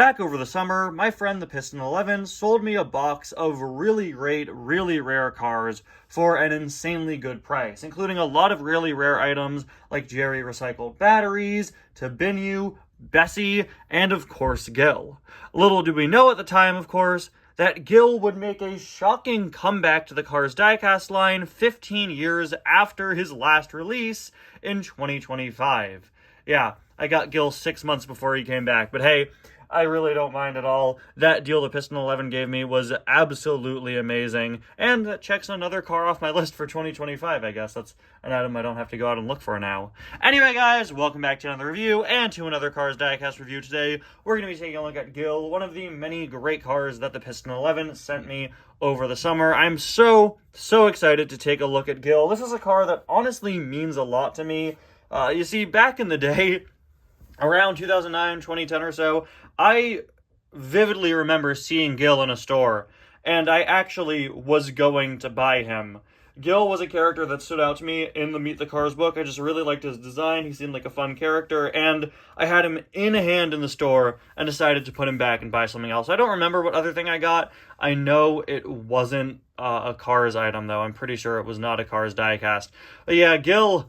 Back over the summer, my friend the Piston 11 sold me a box of really great, really rare cars for an insanely good price, including a lot of really rare items like Jerry recycled batteries, Tabinu, Bessie, and of course Gil. Little did we know at the time, of course, that Gil would make a shocking comeback to the Cars diecast line 15 years after his last release in 2025. Yeah, I got Gil 6 months before he came back, but hey, I really don't mind at all. That deal the Piston 11 gave me was absolutely amazing, and that checks another car off my list for 2025, I guess. That's an item I don't have to go out and look for now. Anyway, guys, welcome back to another review, and to another Cars Diecast review today. We're going to be taking a look at Gil, one of the many great cars that the Piston 11 sent me over the summer. I'm so excited to take a look at Gil. This is a car that honestly means a lot to me. You see, back in the day, around 2009, 2010 or so, I vividly remember seeing Gil in a store, and I actually was going to buy him. Gil was a character that stood out to me in the Meet the Cars book. I just really liked his design. He seemed like a fun character, and I had him in hand in the store and decided to put him back and buy something else. I don't remember what other thing I got. I know it wasn't a Cars item, though. I'm pretty sure it was not a Cars diecast. But yeah, Gil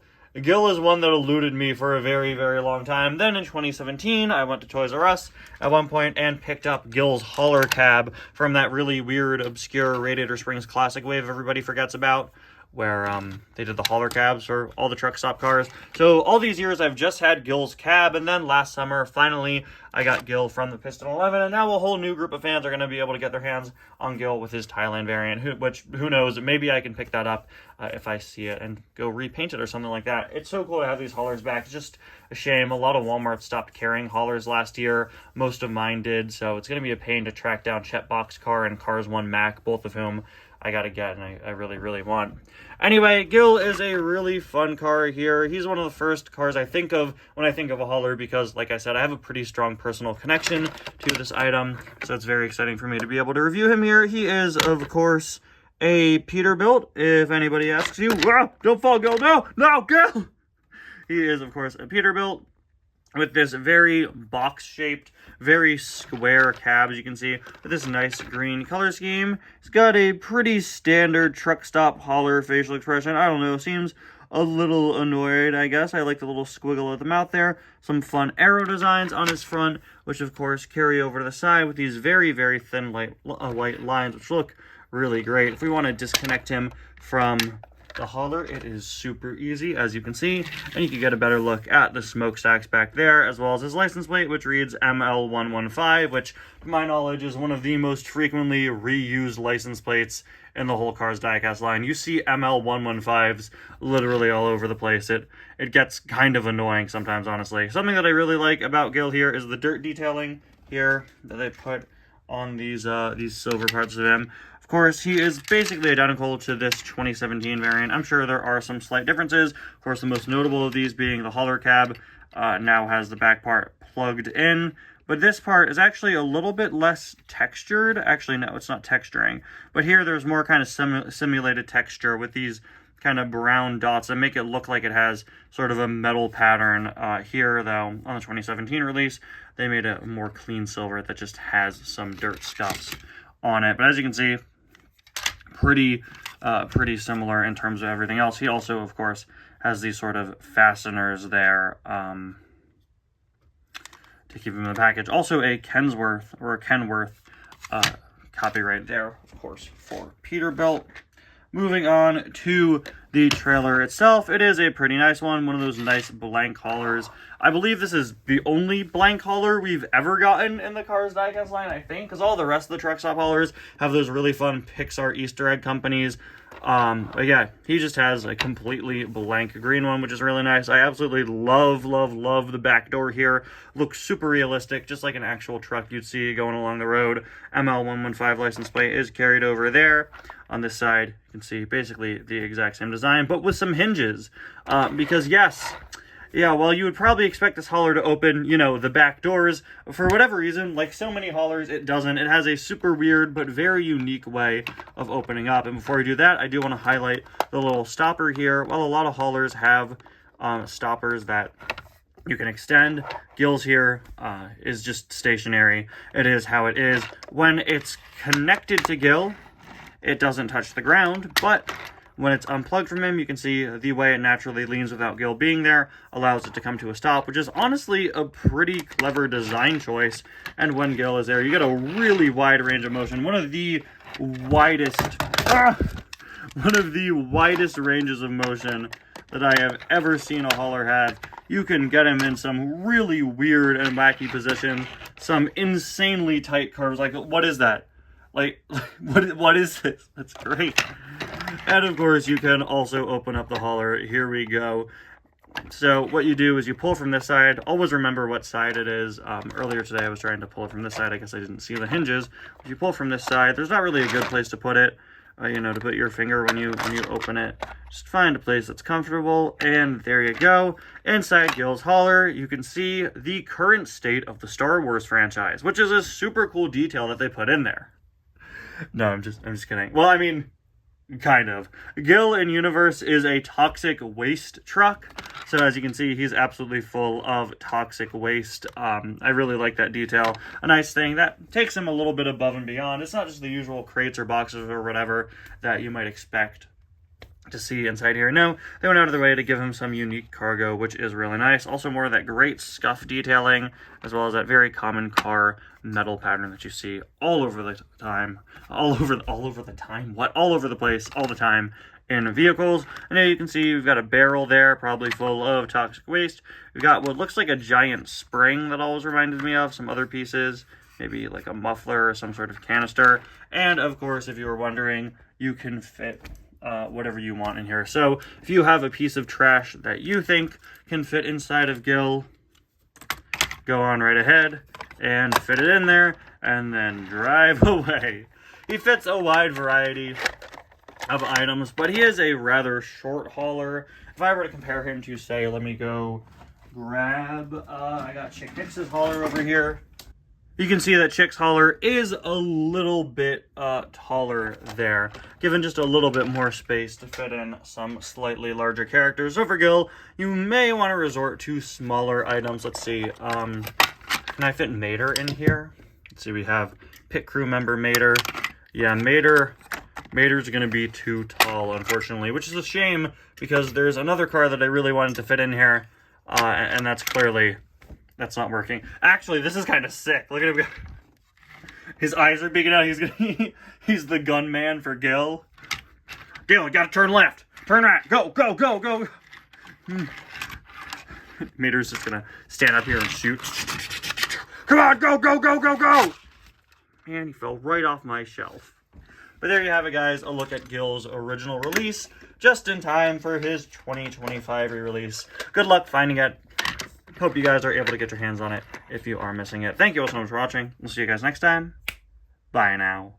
is one that eluded me for a very long time. Then in 2017, I went to Toys R Us at one point and picked up Gil's hauler cab from that really weird, obscure Radiator Springs Classic wave everybody forgets about, where they did the hauler cabs for all the truck stop cars. So all these years, I've just had Gil's cab, and then last summer, finally, I got Gil from the Piston 11, and now a whole new group of fans are going to be able to get their hands on Gil with his Thailand variant, who knows, maybe I can pick that up if I see it and go repaint it or something like that. It's so cool to have these haulers back. It's just a shame. A lot of Walmart stopped carrying haulers last year. Most of mine did, so it's going to be a pain to track down Chet Boxcar and Cars One Mac, both of whom I gotta get, and I really want. Anyway, Gil is a really fun car here. He's one of the first cars I think of when I think of a hauler because, like I said, I have a pretty strong personal connection to this item, so it's very exciting for me to be able to review him here. He is, of course, a Peterbilt, if anybody asks you. Ah, don't fall, Gil. No, Gil! He is, of course, a Peterbilt with this very box-shaped, very square cab, as you can see, with this nice green color scheme. It's got a pretty standard truck stop hauler facial expression. I don't know, seems a little annoyed, I guess. I like the little squiggle at the mouth there. Some fun aero designs on his front, which of course carry over to the side with these very thin white lines, which look really great. If we want to disconnect him from the hauler, it is super easy, as you can see, and you can get a better look at the smokestacks back there, as well as his license plate, which reads ML115, which, to my knowledge, is one of the most frequently reused license plates in the whole Cars diecast line. You see ML115s literally all over the place. It gets kind of annoying sometimes, honestly. Something that I really like about Gil here is the dirt detailing here that they put on these silver parts of him. Of course, he is basically identical to this 2017 variant. I'm sure there are some slight differences. Of course, the most notable of these being the hauler cab now has the back part plugged in. But this part is actually a little bit less textured. Actually, no, it's not texturing. But here there's more kind of simulated texture with these kind of brown dots that make it look like it has sort of a metal pattern. Here, though, on the 2017 release, they made a more clean silver that just has some dirt scuffs on it. But as you can see, pretty similar in terms of everything else. He also, of course, has these sort of fasteners there to keep him in the package. Also a Kenworth copyright there, of course, for Peterbilt. Moving on to the trailer itself, it is a pretty nice one of those nice blank haulers. I believe this is the only blank hauler we've ever gotten in the Cars diecast line, I think, because all the rest of the truck stop haulers have those really fun Pixar Easter egg companies. But yeah, he just has a completely blank green one, which is really nice. I absolutely love the back door here. Looks super realistic, just like an actual truck you'd see going along the road. ML115 license plate is carried over there. On this side, you can see basically the exact same design, but with some hinges. Because yes, yeah, well, you would probably expect this hauler to open, you know, the back doors. For whatever reason, like so many haulers, it doesn't. It has a super weird but very unique way of opening up. And before we do that, I do want to highlight the little stopper here. Well, a lot of haulers have stoppers that You can extend. Gil's here is just stationary. It is how it is. When it's connected to Gil, it doesn't touch the ground, but when it's unplugged from him, you can see the way it naturally leans without Gil being there allows it to come to a stop, which is honestly a pretty clever design choice. And when Gil is there, you get a really wide range of motion. One of the widest ranges of motion that I have ever seen a hauler have. You can get him in some really weird and wacky positions, some insanely tight curves. Like, what is that? Like, what is this? That's great. And of course, you can also open up the hauler. Here we go. So what you do is you pull from this side. Always remember what side it is. Earlier today, I was trying to pull from this side. I guess I didn't see the hinges. If you pull from this side, there's not really a good place to put it. You know, to put your finger when you open it. Just find a place that's comfortable, and there you go. Inside Gil's hauler, you can see the current state of the Star Wars franchise, which is a super cool detail that they put in there. No, I'm just kidding. Well, I mean, kind of. Gil in Universe is a toxic waste truck. So as you can see, he's absolutely full of toxic waste. I really like that detail. A nice thing that takes him a little bit above and beyond. It's not just the usual crates or boxes or whatever that you might expect to see inside here. No, they went out of their way to give him some unique cargo, which is really nice. Also more of that great scuff detailing, as well as that very common car metal pattern that you see all over the time. All over the place, all the time in vehicles. And there you can see we've got a barrel there, probably full of toxic waste. We've got what looks like a giant spring that always reminded me of some other pieces, maybe like a muffler or some sort of canister. And of course, if you were wondering, you can fit whatever you want in here. So if you have a piece of trash that you think can fit inside of Gil, go on right ahead and fit it in there and then drive away. He fits a wide variety of items, but he is a rather short hauler. If I were to compare him to, say, let me go grab, I got Chick Dix's hauler over here. You can see that Chick's hauler is a little bit taller there, given just a little bit more space to fit in some slightly larger characters. So for Gil, you may want to resort to smaller items. Let's see, can I fit Mater in here? Let's see, we have pit crew member Mater. Yeah, Mater's going to be too tall, unfortunately, which is a shame because there's another car that I really wanted to fit in here, and that's not working. Actually, this is kind of sick. Look at him. His eyes are peeking out. He's the gunman for Gil. Gil, you gotta turn left. Turn right. Go, go, go, go. Mater's just gonna stand up here and shoot. Come on, go, go, go, go, go. Man, he fell right off my shelf. But there you have it, guys. A look at Gil's original release, just in time for his 2025 re-release. Good luck finding it. Hope you guys are able to get your hands on it if you are missing it. Thank you all so much for watching. We'll see you guys next time. Bye now.